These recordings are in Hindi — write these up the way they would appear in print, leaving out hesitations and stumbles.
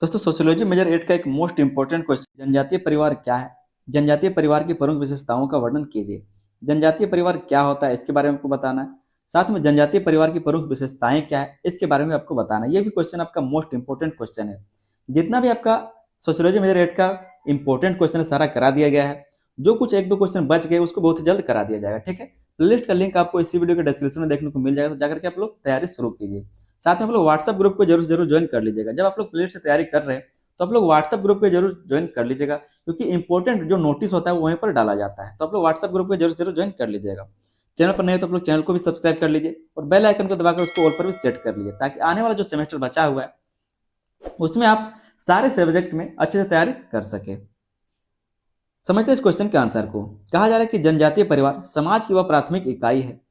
दोस्तों सोशियोलॉजी मेजर 8 का एक मोस्ट इंपॉर्टेंट क्वेश्चन, जनजातीय परिवार क्या है? जनजातीय परिवार की प्रमुख विशेषताओं का वर्णन कीजिए। जनजातीय परिवार क्या होता है इसके बारे में आपको बताना है। साथ में जनजातीय परिवार की प्रमुख विशेषताएं क्या है इसके बारे में आपको बताना है। ये भी क्वेश्चन आपका मोस्ट इंपॉर्टेंट क्वेश्चन है। जितना भी आपका सोशियोलॉजी मेजर 8 का इंपॉर्टेंट क्वेश्चन सारा करा दिया गया है। जो कुछ एक दो क्वेश्चन बच गए उसको बहुत जल्द करा दिया जाएगा, ठीक है। प्लेलिस्ट का लिंक आपको इसी वीडियो के डिस्क्रिप्शन में देखने को मिल जाएगा, तो जाकर के आप लोग तैयारी शुरू कीजिए। साथ में आप लोग व्हाट्सएप ग्रुप को जरूर जरूर ज्वाइन कर लीजिएगा। जब आप लोग प्लेलिस्ट से तैयारी कर रहे हैं तो आप लोग व्हाट्सएप ग्रुप पे जरूर ज्वाइन कर लीजिएगा, क्योंकि इंपॉर्टेंट जो नोटिस होता है वो वहीं पर डाला जाता है। तो आप लोग व्हाट्सएप ग्रुप पे जरूर जरूर ज्वाइन कर लीजिएगा। चैनल पर नए तो आप लोग चैनल को भी सब्सक्राइब कर लीजिए और बेल आइकन को दबाकर उसको ऑल पर भी सेट कर लीजिए, ताकि आने वाला जो सेमेस्टर बचा हुआ है उसमें आप सारे सब्जेक्ट में अच्छे से तैयारी कर सके। समझते इस क्वेश्चन के आंसर को। कहा जा रहा है कि जनजातीय परिवार समाज की वह प्राथमिक इकाई है।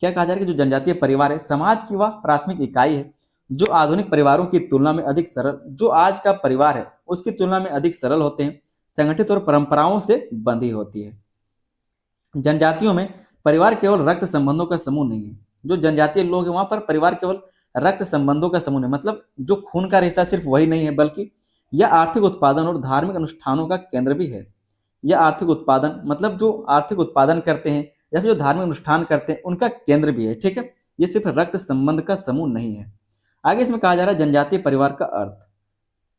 क्या कहा जा रहा है कि जो जनजातीय परिवार है समाज की वह प्राथमिक इकाई है जो आधुनिक परिवारों की तुलना में अधिक सरल, जो आज का परिवार है उसकी तुलना में अधिक सरल होते हैं, संगठित और परंपराओं से बंधी होती है। जनजातियों में परिवार केवल रक्त संबंधों का समूह नहीं है। जो जनजातीय लोग हैं वहां पर परिवार केवल रक्त संबंधों का समूह है, मतलब जो खून का रिश्ता सिर्फ वही नहीं है, बल्कि यह आर्थिक उत्पादन और धार्मिक अनुष्ठानों का केंद्र भी है। यह आर्थिक उत्पादन मतलब जो आर्थिक उत्पादन करते हैं या फिर जो धार्मिक अनुष्ठान करते हैं उनका केंद्र भी है, ठीक है। ये सिर्फ रक्त संबंध का समूह नहीं है। आगे इसमें कहा जा रहा है जनजातीय परिवार का अर्थ।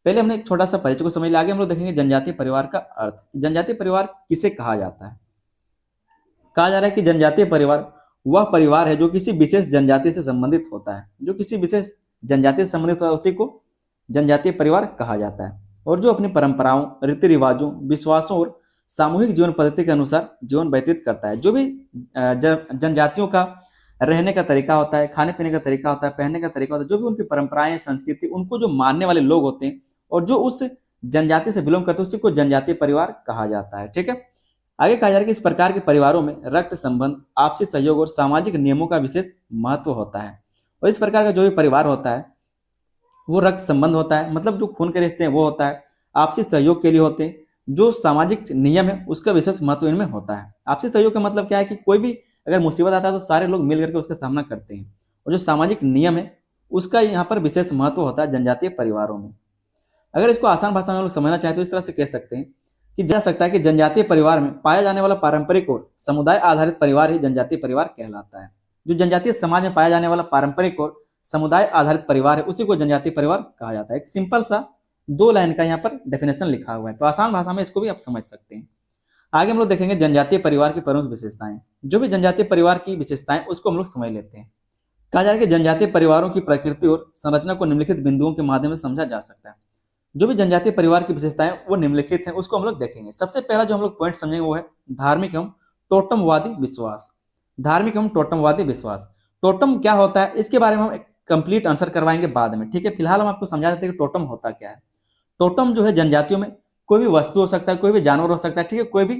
पहले हमने एक छोटा सा परिचय को समझ लिया, आगे हम लोग देखेंगे जनजातीय परिवार का अर्थ। जनजातीय परिवार किसे कहा जाता है? कहा जा रहा है कि जनजातीय परिवार वह परिवार है जो किसी विशेष जनजाति से संबंधित होता है। जो किसी विशेष जनजाति से संबंधित होता है उसी को जनजातीय परिवार कहा जाता है, और जो अपनी परंपराओं, रीति रिवाजों, विश्वासों और सामूहिक जीवन पद्धति के अनुसार जीवन व्यतीत करता है। जो भी जनजातियों का रहने का तरीका होता है, खाने पीने का तरीका होता है, पहनने का तरीका होता है, जो भी उनकी परंपराएं, संस्कृति, उनको जो मानने वाले लोग होते हैं और जो उस जनजाति से बिलोंग करते हैं उसी को जनजातीय परिवार कहा जाता है, ठीक है। आगे कहा जा रहा है कि इस प्रकार के परिवारों में रक्त संबंध, आपसी सहयोग और सामाजिक नियमों का विशेष महत्व होता है। और इस प्रकार का जो भी परिवार होता है वो रक्त संबंध होता है, मतलब जो खून के रिश्ते हैं वो होता है, आपसी सहयोग के लिए होते हैं, जो सामाजिक नियम है उसका विशेष महत्व इनमें होता है। आपसी सहयोग का मतलब क्या है कि कोई भी अगर मुसीबत आता है तो सारे लोग मिल करके उसका सामना करते हैं, और जो सामाजिक नियम है उसका यहाँ पर विशेष महत्व होता है जनजातीय परिवारों में। अगर इसको आसान भाषा में लोग समझना चाहे तो इस तरह से कह सकते हैं कि जा सकता है कि जनजातीय परिवार में पाया जाने वाला पारंपरिक और समुदाय आधारित परिवार ही जनजातीय परिवार कहलाता है। जो जनजातीय समाज में पाया जाने वाला पारंपरिक और समुदाय आधारित परिवार है उसी को जनजातीय परिवार कहा जाता है। एक सिंपल सा 2 लाइन का यहाँ पर डेफिनेशन लिखा हुआ है, तो आसान भाषा में इसको भी आप समझ सकते हैं। आगे हम लोग देखेंगे जनजातीय परिवार की प्रमुख विशेषताएं। जो भी जनजातीय परिवार की विशेषताएं उसको हम लोग समझ लेते हैं। कहा जा रहा है कि जनजातीय परिवारों की प्रकृति और संरचना को निम्नलिखित बिंदुओं के माध्यम से समझा जा सकता है। जो भी जनजातीय परिवार की विशेषताएं वो निम्नलिखित हैं, उसको हम लोग देखेंगे। सबसे पहला जो हम लोग पॉइंट समझेंगे वो है धार्मिक एवं टोटमवादी विश्वास। धार्मिक एवं टोटमवादी विश्वास, टोटम क्या होता है इसके बारे में हम एक कंप्लीट आंसर करवाएंगे बाद में, ठीक है। फिलहाल हम आपको समझा देते हैं कि टोटम होता क्या है। टोटम जो है जनजातियों में कोई भी वस्तु हो सकता है, कोई भी जानवर हो सकता है, ठीक है, कोई भी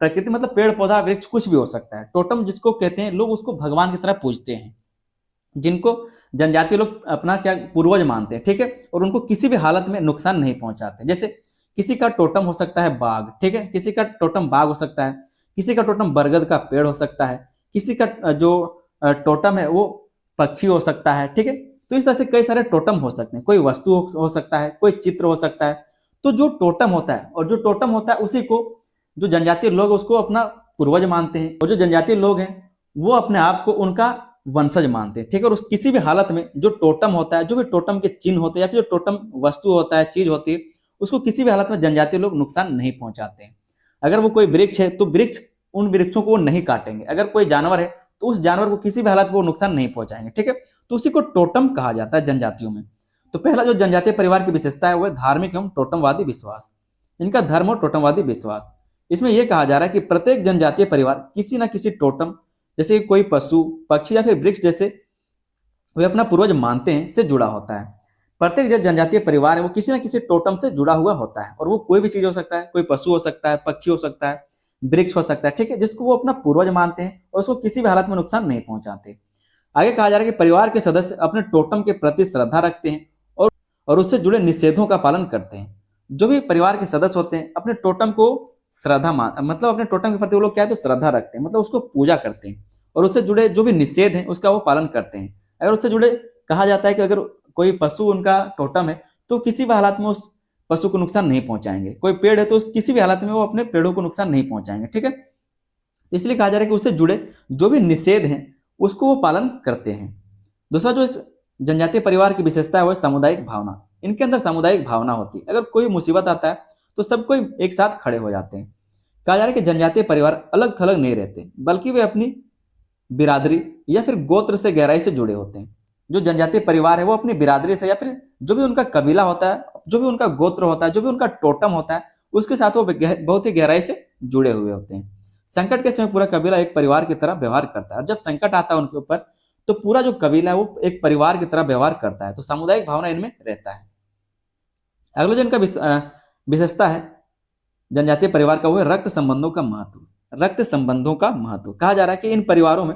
प्रकृति मतलब पेड़ पौधा वृक्ष कुछ भी हो सकता है। टोटम जिसको कहते हैं, लोग उसको भगवान की तरह पूजते हैं, जिनको जनजातीय लोग अपना क्या पूर्वज मानते हैं, ठीक है, और उनको किसी भी हालत में नुकसान नहीं पहुंचाते। जैसे किसी का टोटम हो सकता है बाघ, ठीक है, किसी का टोटम बाघ हो सकता है, किसी का टोटम बरगद का पेड़ हो सकता है, किसी का जो टोटम है वो पक्षी हो सकता है, ठीक है। तो इस तरह से कई सारे टोटम हो सकते हैं, कोई वस्तु हो सकता है, कोई चित्र हो सकता है। तो जो टोटम होता है और जो टोटम होता है उसी को जो जनजातीय लोग उसको अपना पूर्वज मानते हैं, और जो जनजातीय लोग हैं वो अपने आप को उनका वंशज मानते हैं, ठीक है। और उस किसी भी हालत में जो टोटम होता है, जो भी टोटम के चिन्ह होते हैं या फिर जो टोटम वस्तु होता है, चीज होती है, उसको किसी भी हालत में जनजातीय लोग नुकसान नहीं पहुंचाते हैं। अगर वो कोई वृक्ष है तो वृक्ष, उन वृक्षों को वो नहीं काटेंगे। अगर कोई जानवर है तो उस जानवर को किसी भी हालत में वो नुकसान नहीं पहुंचाएंगे, ठीक है। तो उसी को टोटम कहा जाता है जनजातियों में। तो पहला जो जनजातीय परिवार की विशेषता है वो है धार्मिक एवं टोटमवादी विश्वास। इनका धर्म और टोटमवादी विश्वास, इसमें यह कहा जा रहा है कि प्रत्येक जनजातीय परिवार किसी न किसी टोटम, जैसे कोई पशु, पक्षी या फिर वृक्ष जैसे वे अपना पूर्वज मानते हैं से जुड़ा होता है। प्रत्येक जो जनजातीय परिवार है वो किसी न किसी टोटम से जुड़ा हुआ होता है, और वो कोई भी चीज हो सकता है, कोई पशु हो सकता है, पक्षी हो सकता है, वृक्ष हो सकता है, ठीक है, जिसको वो अपना पूर्वज मानते हैं और उसको किसी भी हालत में नुकसान नहीं पहुंचाते। आगे कहा जा रहा है कि परिवार के सदस्य अपने टोटम के प्रति श्रद्धा रखते हैं और उससे जुड़े निषेधों का पालन करते हैं। जो भी परिवार के सदस्य होते हैं अपने टोटम को श्रद्धा मान, मतलब अपने टोटम के प्रति वो लोग क्या है तो श्रद्धा रखते हैं, मतलब उसको पूजा करते हैं, और उससे जुड़े जो भी निषेध है उसका वो पालन करते हैं। अगर उससे जुड़े कहा जाता है कि अगर कोई पशु उनका टोटम है तो किसी भी हालात में उस पशु को नुकसान नहीं पहुंचाएंगे। कोई पेड़ है तो किसी भी हालत में वो अपने पेड़ों को नुकसान नहीं पहुंचाएंगे, ठीक है। इसलिए कहा जा रहा है कि उससे जुड़े जो भी निषेध हैं उसको वो पालन करते हैं। दूसरा जो इस जनजातीय परिवार की विशेषता है वो है सामुदायिक भावना। इनके अंदर सामुदायिक भावना होती है। अगर कोई मुसीबत आता है तो सब कोई एक साथ खड़े हो जाते हैं। कहा जा रहा है कि जनजातीय परिवार अलग थलग नहीं रहते, बल्कि वे अपनी बिरादरी या फिर गोत्र से गहराई से जुड़े होते हैं। जो जनजातीय परिवार है वो अपनी बिरादरी से या फिर जो भी उनका कबीला होता है, जो भी उनका गोत्र होता है, जो भी उनका टोटम होता है, उसके साथ वो बहुत ही गहराई से जुड़े हुए होते हैं। संकट के समय पूरा कबीला एक परिवार की तरह व्यवहार करता है, और जब संकट आता है उनके ऊपर तो पूरा जो कबीला है वो एक परिवार की तरह व्यवहार करता है। तो सामुदायिक भावना इनमें रहता है। अगला जो इनका विशेषता है जनजातीय परिवार का वो है रक्त संबंधों का महत्व। रक्त संबंधों का महत्व कहा जा रहा है कि इन परिवारों में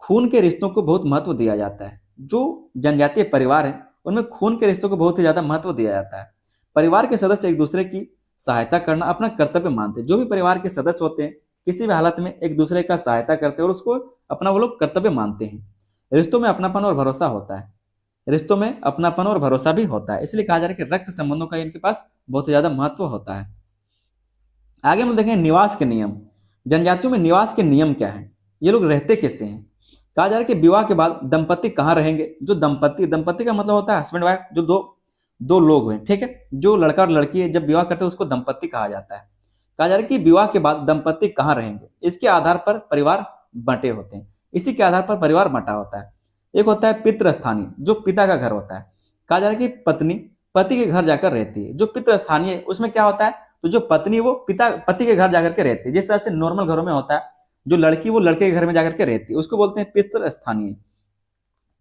खून के रिश्तों को बहुत महत्व दिया जाता है। जो जनजातीय परिवार है उनमें खून के रिश्तों को बहुत ही ज्यादा महत्व दिया जाता है। परिवार के सदस्य एक दूसरे की सहायता करना अपना कर्तव्य मानते हैं। जो भी परिवार के सदस्य होते हैं किसी भी हालत में एक दूसरे का सहायता करते हैं और उसको अपना वो लोग कर्तव्य मानते हैं। रिश्तों में अपनापन और भरोसा होता है। रिश्तों में अपनापन और भरोसा भी होता है, इसलिए कहा जा रहा है कि रक्त संबंधों का इनके पास बहुत ज्यादा महत्व होता है। आगे हम देखें निवास के नियम। जनजातियों में निवास के नियम क्या है, ये लोग रहते कैसे हैं। कहा जा रहा है कि विवाह के बाद दंपति कहाँ रहेंगे। जो दंपति का मतलब होता है हस्बैंड वाइफ, जो दो दो लोग हैं, ठीक है। जो लड़का और लड़की है जब विवाह करते हैं उसको दंपति कहा जाता है। कहा जा रहा है कि विवाह के बाद दंपति कहाँ रहेंगे, इसके आधार पर परिवार बंटे होते हैं। इसी के आधार पर परिवार बंटा होता है। एक होता है पितृ स्थानीय, जो पिता का घर होता है। कहा जा रहा है कि पत्नी पति के घर जाकर रहती है। जो पितृ स्थानीय है उसमें क्या होता है, तो जो पत्नी वो पति के घर जाकर के रहती है। जिस तरह से नॉर्मल घरों में होता है जो लड़की वो लड़के के घर में जाकर के रहती है उसको बोलते हैं पितृ स्थानीय।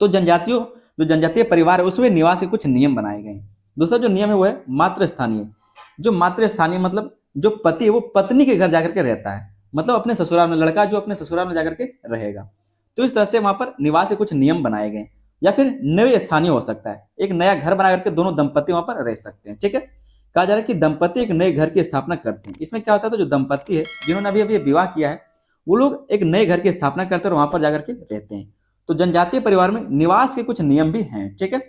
तो जो जनजातीय परिवार है उसमें निवास के कुछ नियम बनाए गए हैं। दूसरा जो नियम है वो है मातृ स्थानीय। जो मातृ स्थानीय मतलब जो पति है वो पत्नी के घर जाकर के रहता है, मतलब अपने ससुराल में, लड़का जो अपने ससुराल में जाकर के रहेगा। तो इस तरह से वहां पर निवास के कुछ नियम बनाए गए। या फिर नए स्थानीय हो सकता है, एक नया घर बना करके दोनों दंपति वहां पर रह सकते हैं, ठीक है। कहा जा रहा है कि दंपति एक नए घर की स्थापना करते हैं। इसमें क्या होता है, तो जो दंपति है जिन्होंने अभी अभी विवाह किया है वो लोग एक नए घर की स्थापना करते हैं और वहां पर जाकर के रहते हैं। तो जनजातीय परिवार में निवास के कुछ नियम भी हैं, ठीक है।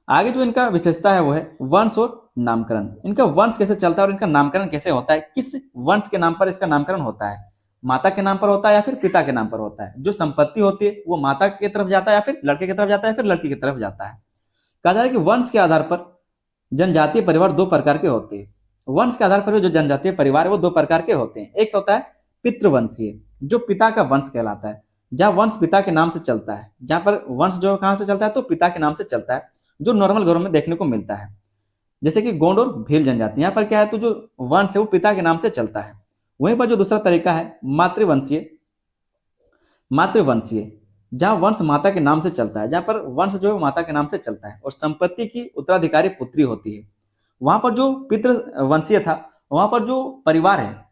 आगे जो इनका विशेषता है वो है वंश और नामकरण। इनका वंश कैसे चलता है और इनका नामकरण कैसे होता है, किस वंश के नाम पर इसका नामकरण होता है, माता के नाम पर होता है या फिर पिता के नाम पर होता है। जो संपत्ति होती है वो माता की तरफ जाता है या फिर लड़के की तरफ जाता है या फिर लड़की की तरफ जाता है। कहा जा रहा है कि वंश के आधार पर जनजातीय परिवार दो प्रकार के होते हैं। वंश के आधार पर जो जनजातीय परिवार है वो दो प्रकार के होते हैं। एक होता है पितृवंशीय, जो पिता का वंश कहलाता है, जहाँ वंश पिता के नाम से चलता है। जहाँ पर वंश जो कहाँ से चलता है, तो पिता के नाम से चलता है, जो नॉर्मल घरों में देखने को मिलता है, जैसे कि गोंड और भील जनजाति। यहाँ पर क्या है, तो जो वंश है वो पिता के नाम से चलता है। वहीं पर जो दूसरा तरीका है मातृवंशीय, जहाँ वंश माता के नाम से चलता है, जहाँ पर वंश जो है माता के नाम से चलता है और संपत्ति की उत्तराधिकारी पुत्री होती है। वहां पर जो पितृवंशीय था वहां पर जो परिवार है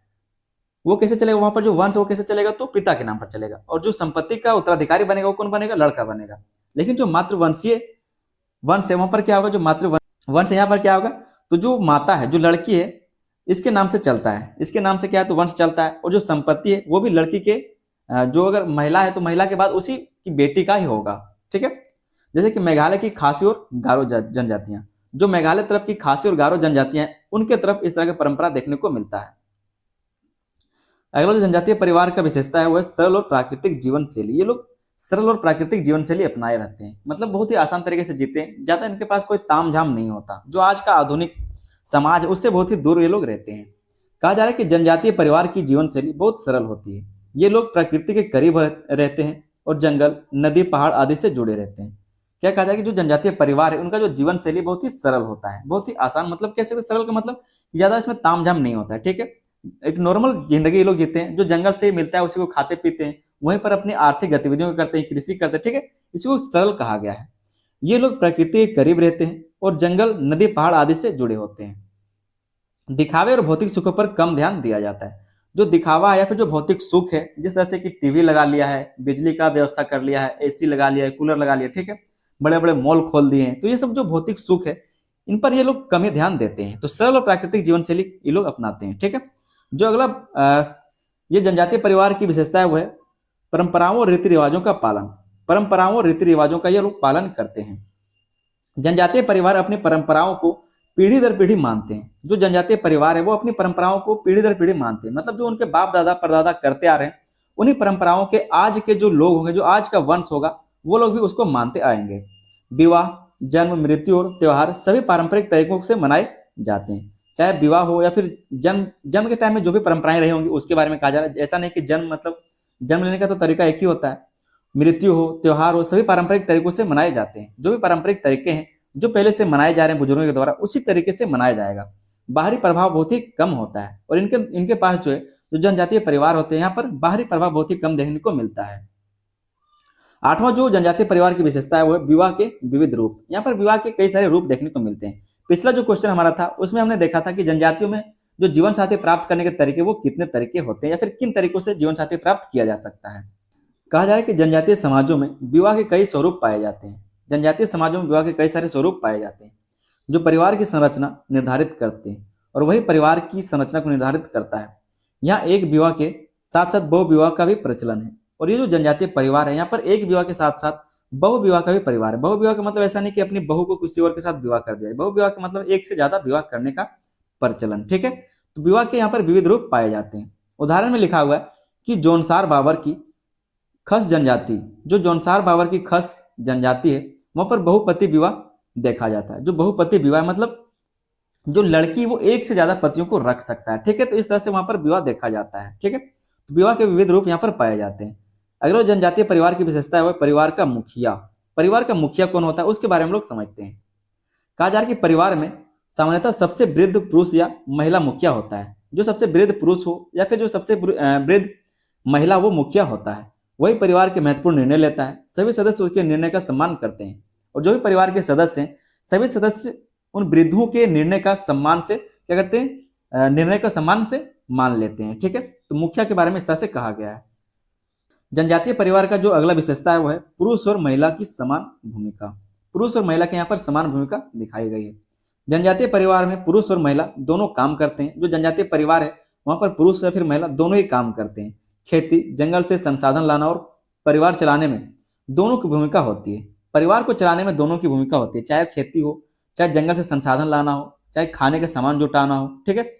वो कैसे चलेगा, वहां पर जो वंश वो कैसे चलेगा, तो पिता के नाम पर चलेगा, और जो संपत्ति का उत्तराधिकारी बनेगा वो कौन बनेगा, लड़का बनेगा। लेकिन जो मातृवंशीय वंश है वहां पर क्या होगा, जो मातृवंश यहाँ पर क्या होगा, तो जो माता है, जो लड़की है, इसके नाम से चलता है। इसके नाम से क्या है, तो वंश चलता है। और जो संपत्ति है वो भी लड़की के, जो अगर महिला है तो महिला के बाद उसी की बेटी का ही होगा, ठीक है। जैसे कि मेघालय की खासी और गारो जनजातियां, जो मेघालय तरफ की खासी और गारो जनजातियां हैं उनके तरफ इस तरह की परंपरा देखने को मिलता है। अगला जो जनजातीय परिवार का विशेषता है वो है सरल और प्राकृतिक जीवन शैली। ये लोग सरल और प्राकृतिक जीवन शैली अपनाए रहते हैं, मतलब बहुत ही आसान तरीके से जीते हैं। ज्यादा इनके पास कोई ताम झाम नहीं होता। जो आज का आधुनिक समाज है उससे बहुत ही दूर ये लोग रहते हैं। कहा जा रहा है कि जनजातीय परिवार की जीवन शैली बहुत सरल होती है। ये लोग प्रकृति के करीब रहते हैं और जंगल, नदी, पहाड़ आदि से जुड़े रहते हैं। क्या कहा जाए कि जो जनजातीय परिवार है उनका जो जीवन शैली बहुत ही सरल होता है, बहुत ही आसान। मतलब कैसे सरल का मतलब ज्यादा इसमें ताम झाम नहीं होता है, ठीक है। एक नॉर्मल जिंदगी ये लोग जीते हैं, जो जंगल से मिलता है उसी को खाते पीते हैं, वहीं पर अपनी आर्थिक गतिविधियों को करते हैं, कृषि करते हैं, ठीक है। इसी को सरल कहा गया है। ये लोग प्रकृति के करीब रहते हैं और जंगल, नदी, पहाड़ आदि से जुड़े होते हैं। दिखावे और भौतिक सुखों पर कम ध्यान दिया जाता है। जो दिखावा है या फिर जो भौतिक सुख है, जिस तरह से कि टीवी लगा लिया है, बिजली का व्यवस्था कर लिया है, एसी लगा लिया है, कूलर लगा लिया, ठीक है, बड़े बड़े मॉल खोल दिए हैं, तो ये सब जो भौतिक सुख है इन पर ये लोग कम ही ध्यान देते हैं। तो सरल और प्राकृतिक जीवन शैली ये लोग अपनाते हैं, ठीक है। जो अगला ये जनजातीय परिवार की विशेषता है वो है परंपराओं और रीति रिवाजों का पालन। परंपराओं और रीति रिवाजों का ये लोग पालन करते हैं। जनजातीय परिवार अपनी परंपराओं को पीढ़ी दर पीढ़ी मानते हैं। जो जनजातीय परिवार है वो अपनी परंपराओं को पीढ़ी दर पीढ़ी मानते हैं, मतलब जो उनके बाप दादा परदादा करते आ रहे हैं उन्हीं परंपराओं के आज के जो लोग होंगे, जो आज का वंश होगा, वो लोग भी उसको मानते आएंगे। विवाह, जन्म, मृत्यु और त्योहार सभी पारंपरिक तरीकों से मनाए जाते हैं। चाहे विवाह हो या फिर जन्म जन्म के टाइम में जो भी परंपराएं रही होंगी उसके बारे में कहा जा रहा है। ऐसा नहीं कि जन्म मतलब जन्म लेने का तो तरीका एक ही होता है। मृत्यु हो, त्योहार हो, सभी पारंपरिक तरीकों से मनाए जाते हैं। जो भी पारंपरिक तरीके हैं जो पहले से मनाए जा रहे हैं बुजुर्गों के द्वारा, उसी तरीके से मनाया जाएगा। बाहरी प्रभाव बहुत ही कम होता है और इनके इनके पास जो है, जो जनजातीय परिवार होते हैं, यहाँ पर बाहरी प्रभाव बहुत ही कम देखने को मिलता है। आठवां जो जनजातीय परिवार की विशेषता है वो है विवाह के विविध रूप। यहाँ पर विवाह के कई सारे रूप देखने को मिलते हैं। पिछला जो क्वेश्चन हमारा था उसमें हमने देखा था कि जनजातियों में जो जीवन साथी प्राप्त करने के तरीके वो कितने तरीके होते हैं या फिर किन तरीकों से जीवन साथी प्राप्त किया जा सकता है। कहा जा रहा है कि जनजातीय समाजों में विवाह के कई स्वरूप पाए जाते हैं। जनजातीय समाजों में विवाह के कई सारे स्वरूप पाए जाते हैं जो परिवार की संरचना निर्धारित करते हैं और वही परिवार की संरचना को निर्धारित करता है। यहाँ एक विवाह के साथ साथ बहु विवाह का भी प्रचलन है। और ये जो जनजातीय परिवार है, यहाँ पर एक विवाह के साथ साथ बहु विवाह का भी परिवार है। बहु विवाह का मतलब ऐसा नहीं कि अपनी बहू को किसी और के साथ विवाह कर दिया है। बहु विवाह का मतलब एक से ज्यादा विवाह करने का प्रचलन। ठीक है, तो विवाह के यहाँ पर विविध रूप पाए जाते हैं। उदाहरण में लिखा हुआ है कि जौनसार बाबर की खस जनजाति, जो जौनसार बाबर की खस जनजाति है, वहां पर बहुपति विवाह देखा जाता है। जो बहुपति विवाह मतलब जो लड़की वो एक से ज्यादा पतियों को रख सकता है। ठीक है, तो इस तरह से वहां पर विवाह देखा जाता है। ठीक है, तो विवाह के विविध रूप यहाँ पर पाए जाते हैं। अगला जनजातीय परिवार की विशेषता है वो परिवार का मुखिया। परिवार का मुखिया कौन होता है उसके बारे में लोग समझते हैं। कहा जा रहा है कि परिवार में सामान्यतः सबसे वृद्ध पुरुष या महिला मुखिया होता है। जो सबसे वृद्ध पुरुष हो या फिर जो सबसे वृद्ध महिला वो मुखिया होता है। वही परिवार के महत्वपूर्ण निर्णय लेता है। सभी सदस्य उसके निर्णय का सम्मान करते हैं और जो भी परिवार के सदस्य हैं, सभी सदस्य उन वृद्धों के निर्णय का सम्मान से क्या करते हैं, निर्णय का सम्मान से मान लेते हैं। ठीक है, तो मुखिया के बारे में इस तरह से कहा गया है। जनजातीय परिवार का जो अगला विशेषता है वो है पुरुष और महिला की समान भूमिका। पुरुष और महिला के यहाँ पर समान भूमिका दिखाई गई है। जनजातीय परिवार में पुरुष और महिला दोनों काम करते हैं। जो जनजातीय परिवार है वहां पर पुरुष या फिर महिला दोनों ही काम करते हैं। खेती, जंगल से संसाधन लाना और परिवार चलाने में दोनों की भूमिका होती है। परिवार को चलाने में दोनों की भूमिका होती है, चाहे खेती हो, चाहे जंगल से संसाधन लाना हो, चाहे खाने का सामान जुटाना हो। ठीक है,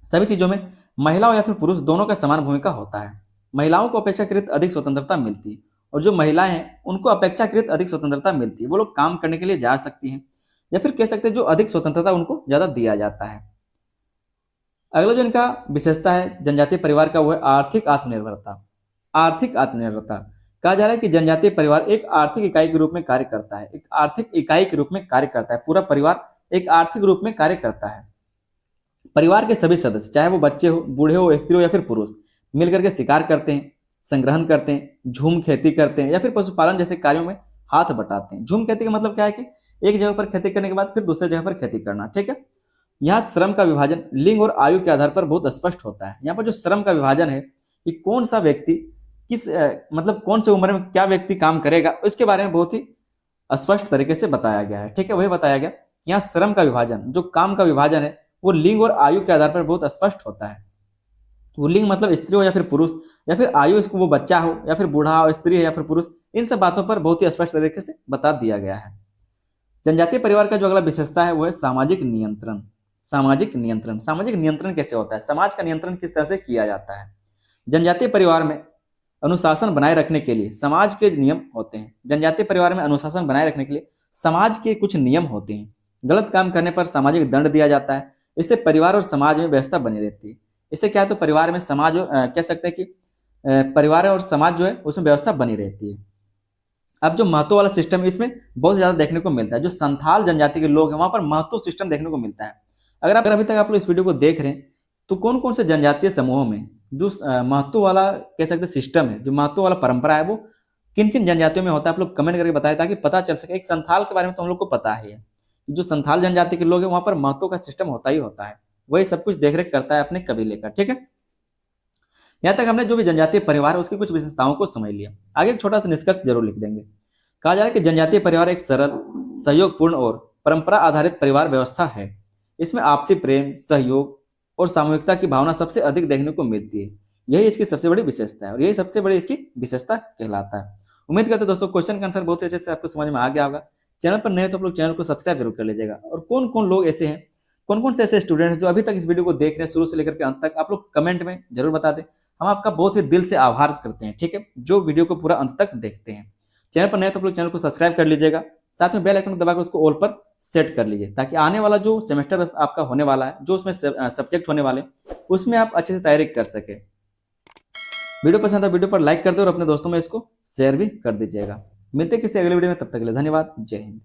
सभी चीजों में महिला हो या फिर पुरुष दोनों का समान भूमिका होता है। महिलाओं को अपेक्षाकृत अधिक स्वतंत्रता मिलती है और जो महिलाएं हैं उनको अपेक्षाकृत अधिक स्वतंत्रता मिलती है। वो लोग काम करने के लिए जा सकती हैं या फिर कह सकते हैं जो अधिक स्वतंत्रता उनको ज्यादा दिया जाता है। अगला जो इनका विशेषता है जनजातीय परिवार का वो है आर्थिक आत्मनिर्भरता। आर्थिक आत्मनिर्भरता कहा जा रहा है कि जनजातीय परिवार एक आर्थिक इकाई के रूप में कार्य करता है। एक आर्थिक इकाई के रूप में कार्य करता है। पूरा परिवार एक आर्थिक रूप में कार्य करता है। परिवार के सभी सदस्य, चाहे वो बच्चे हो, बूढ़े हो, स्त्री हो या फिर पुरुष, मिलकर के शिकार करते हैं, संग्रहण करते हैं, झूम खेती करते हैं या फिर पशुपालन जैसे कार्यों में हाथ बटाते हैं। झूम खेती का मतलब क्या है कि एक जगह पर खेती करने के बाद फिर दूसरे जगह पर खेती करना। ठीक है, यहाँ श्रम का विभाजन लिंग और आयु के आधार पर बहुत स्पष्ट होता है। यहाँ पर जो श्रम का विभाजन है कि कौन सा व्यक्ति किस मतलब कौन से उम्र में क्या व्यक्ति काम करेगा, इसके बारे में बहुत ही स्पष्ट तरीके से बताया गया है। ठीक है, वही बताया गया यहाँ श्रम का विभाजन, जो काम का विभाजन है वो लिंग और आयु के आधार पर बहुत स्पष्ट होता है। वो लिंग मतलब स्त्री हो या फिर पुरुष, या फिर आयु इसको वो बच्चा हो या फिर बूढ़ा हो, स्त्री है या फिर पुरुष, इन सब बातों पर बहुत ही स्पष्ट तरीके से बता दिया गया है। जनजातीय परिवार का जो अगला विशेषता है वो है सामाजिक नियंत्रण। सामाजिक नियंत्रण, सामाजिक नियंत्रण कैसे होता है, समाज का नियंत्रण किस तरह से किया जाता है। जनजातीय परिवार में अनुशासन बनाए रखने के लिए समाज के नियम होते हैं। जनजातीय परिवार में अनुशासन बनाए रखने के लिए समाज के कुछ नियम होते हैं। गलत काम करने पर सामाजिक दंड दिया जाता है। इससे परिवार और समाज में व्यवस्था बनी रहती है। इससे क्या है, तो परिवार में समाज कह सकते हैं कि परिवार और समाज जो है उसमें व्यवस्था बनी रहती है। अब जो महतो वाला सिस्टम है इसमें बहुत ज्यादा देखने को मिलता है। जो संथाल जनजाति के लोग हैं वहां पर महतो सिस्टम देखने को मिलता है। अगर अभी तक आप लोग इस वीडियो को देख रहे हैं तो कौन कौन से जनजातीय समूहों में जो महतो वाला कह सकते सिस्टम है, जो महतो वाला परंपरा है, वो किन किन जनजातियों में होता है, आप लोग कमेंट करके बताएं ताकि पता चल सके। एक संथाल के बारे में तो हम लोग को पता है, जो संथाल जनजाति के लोग हैं वहां पर महतो का सिस्टम होता ही होता है। वही सब कुछ देखरेख करता है अपने कबीले का। ठीक है, यहाँ तक हमने जो भी जनजातीय परिवार है उसकी कुछ विशेषताओं को समझ लिया। आगे एक छोटा सा निष्कर्ष जरूर लिख देंगे। कहा जा रहा है कि जनजातीय परिवार एक सरल, सहयोगपूर्ण और परंपरा आधारित परिवार व्यवस्था है। इसमें आपसी प्रेम, सहयोग और सामूहिकता की भावना सबसे अधिक देखने को मिलती है। यही इसकी सबसे बड़ी विशेषता है और यही सबसे बड़ी इसकी विशेषता कहलाता है। उम्मीद करते हैं दोस्तों क्वेश्चन का आंसर बहुत अच्छे से आपको समझ में आ गया होगा। चैनल पर नए हो तो आप लोग चैनल को सब्सक्राइब जरूर कर लीजिएगा। और कौन कौन लोग ऐसे हैं, कौन कौन से ऐसे स्टूडेंट हैं जो अभी तक इस वीडियो को देख रहे हैं शुरू से लेकर के अंत तक, आप लोग कमेंट में जरूर बता दें। हम आपका बहुत ही दिल से आभार करते हैं, ठीक है, जो वीडियो को पूरा अंत तक देखते हैं। चैनल पर नए तो आप लोग चैनल को सब्सक्राइब कर लीजिएगा, साथ में बेल आइकन को दबाकर उसको ऑल पर सेट कर लीजिए, ताकि आने वाला जो सेमेस्टर आपका होने वाला है, जो उसमें सब्जेक्ट होने वाले, उसमें आप अच्छे से तैयारी कर सके। वीडियो पसंद है वीडियो पर लाइक कर दो और अपने दोस्तों में इसको शेयर भी कर दीजिएगा। मिलते हैं किसी अगले वीडियो में, तब तक के लिए धन्यवाद। जय हिंद।